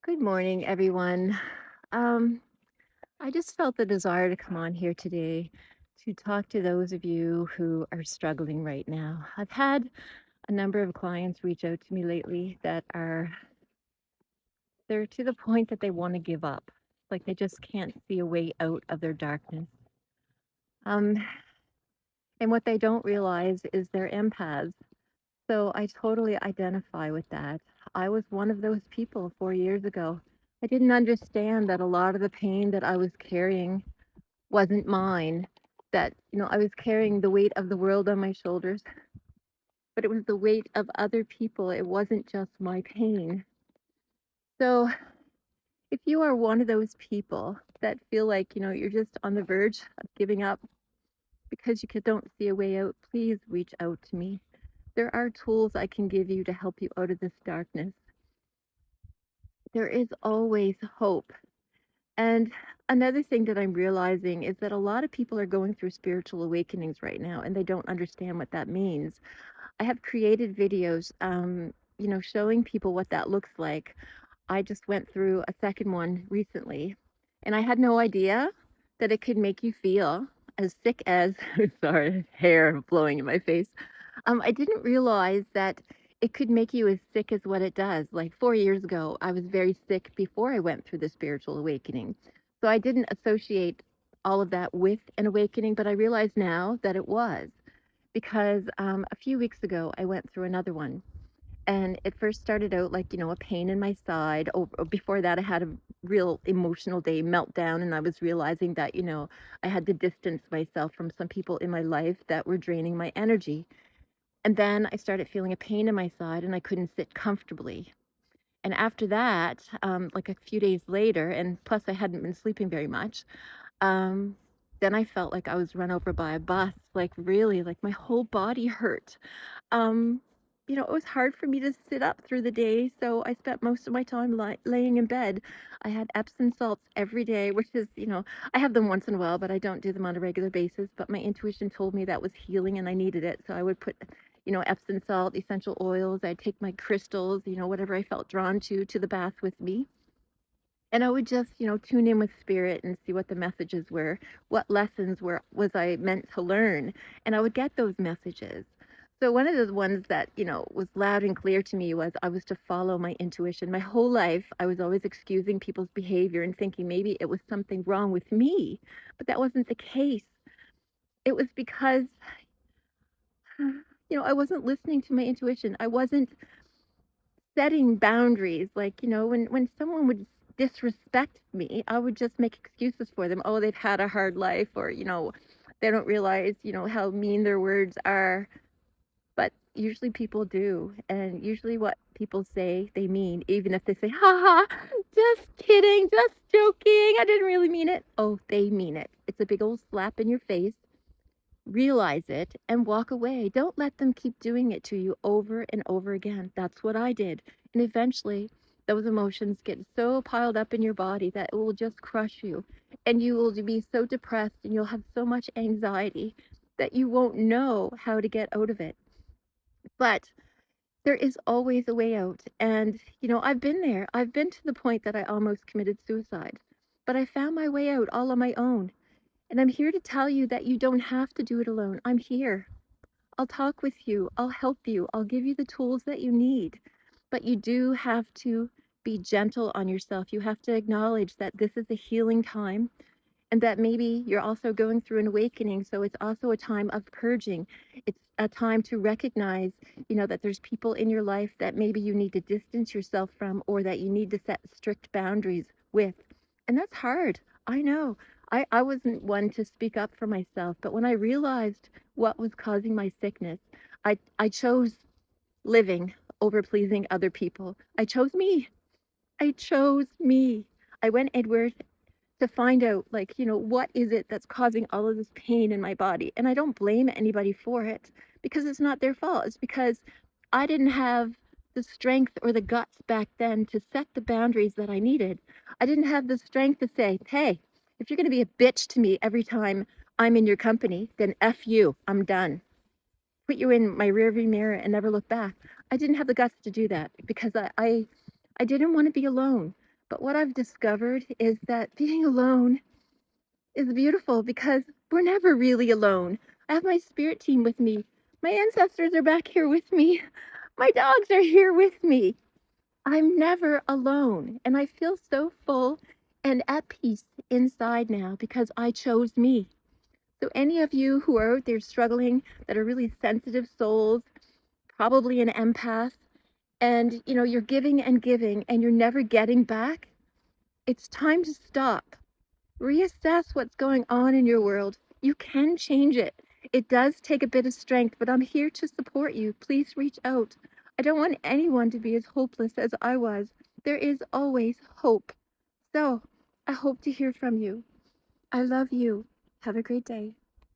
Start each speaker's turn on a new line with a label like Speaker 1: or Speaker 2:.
Speaker 1: Good morning, everyone. Um, I just felt the desire to come on here today to talk to those of you who are struggling right now. I've had a number of clients reach out to me lately that they're to the point that they want to give up. Like they just can't see a way out of their darkness. Um, and what they don't realize is they're empaths. So I totally identify with that. I was one of those people 4 years ago. I didn't understand that a lot of the pain that I was carrying wasn't mine, that, I was carrying the weight of the world on my shoulders, but it was the weight of other people. It wasn't just my pain. So if you are one of those people that feel like, you're just on the verge of giving up because don't see a way out, please reach out to me. There are tools I can give you to help you out of this darkness. There is always hope. And another thing that I'm realizing is that a lot of people are going through spiritual awakenings right now, and they don't understand what that means. I have created videos, showing people what that looks like. I just went through a second one recently, and I had no idea that it could make you feel as sick as, sorry, hair blowing in my face. I didn't realize that it could make you as sick as what it does. Like 4 years ago, I was very sick before I went through the spiritual awakening. So I didn't associate all of that with an awakening, but I realize now that it was because a few weeks ago, I went through another one. And it first started out like, a pain in my side. Before that, I had a real emotional day meltdown, and I was realizing that, I had to distance myself from some people in my life that were draining my energy. And then I started feeling a pain in my side and I couldn't sit comfortably. And after that, like a few days later, and plus I hadn't been sleeping very much, um, then I felt like I was run over by a bus, like really, like my whole body hurt. Um, it was hard for me to sit up through the day, so I spent most of my time laying in bed. I had Epsom salts every day, which is, I have them once in a while, but I don't do them on a regular basis. But my intuition told me that was healing and I needed it. So I would put, Epsom salt, essential oils. I'd take my crystals, whatever I felt drawn to the bath with me. And I would just, tune in with spirit and see what the messages were, what lessons was I meant to learn, and I would get those messages. So one of the ones that, was loud and clear to me was I was to follow my intuition. My whole life, I was always excusing people's behavior and thinking maybe it was something wrong with me, but that wasn't the case. It was because, I wasn't listening to my intuition. I wasn't setting boundaries. Like, when someone would disrespect me, I would just make excuses for them. Oh, they've had a hard life, or, they don't realize, how mean their words are. But usually people do. And usually what people say, they mean, even if they say, ha ha, just kidding, just joking. I didn't really mean it. Oh, they mean it. It's a big old slap in your face. Realize it and walk away. Don't let them keep doing it to you over and over again. That's what I did. And eventually, those emotions get so piled up in your body that it will just crush you. And you will be so depressed and you'll have so much anxiety that you won't know how to get out of it. But there is always a way out. And, I've been there. I've been to the point that I almost committed suicide. But I found my way out all on my own. And I'm here to tell you that you don't have to do it alone. I'm here. I'll talk with you. I'll help you. I'll give you the tools that you need. But you do have to be gentle on yourself. You have to acknowledge that this is a healing time and that maybe you're also going through an awakening. So it's also a time of purging. It's a time to recognize, that there's people in your life that maybe you need to distance yourself from or that you need to set strict boundaries with. And that's hard. I know. I wasn't one to speak up for myself, but when I realized what was causing my sickness, I chose living over pleasing other people. I chose me. I chose me. I went inward to find out, like, what is it that's causing all of this pain in my body? And I don't blame anybody for it because it's not their fault. It's because I didn't have the strength or the guts back then to set the boundaries that I needed. I didn't have the strength to say, hey, if you're going to be a bitch to me every time I'm in your company, then F you, I'm done. Put you in my rearview mirror and never look back. I didn't have the guts to do that because I didn't want to be alone. But what I've discovered is that being alone is beautiful because we're never really alone. I have my spirit team with me. My ancestors are back here with me. My dogs are here with me. I'm never alone. And I feel so full and at peace inside now because I chose me. So any of you who are out there struggling, that are really sensitive souls, probably an empath, and you're giving and giving and you're never getting back, it's time to stop. Reassess what's going on in your world. You can change it. It does take a bit of strength, but I'm here to support you. Please reach out. I don't want anyone to be as hopeless as I was. There is always hope. So I hope to hear from you. I love you. Have a great day.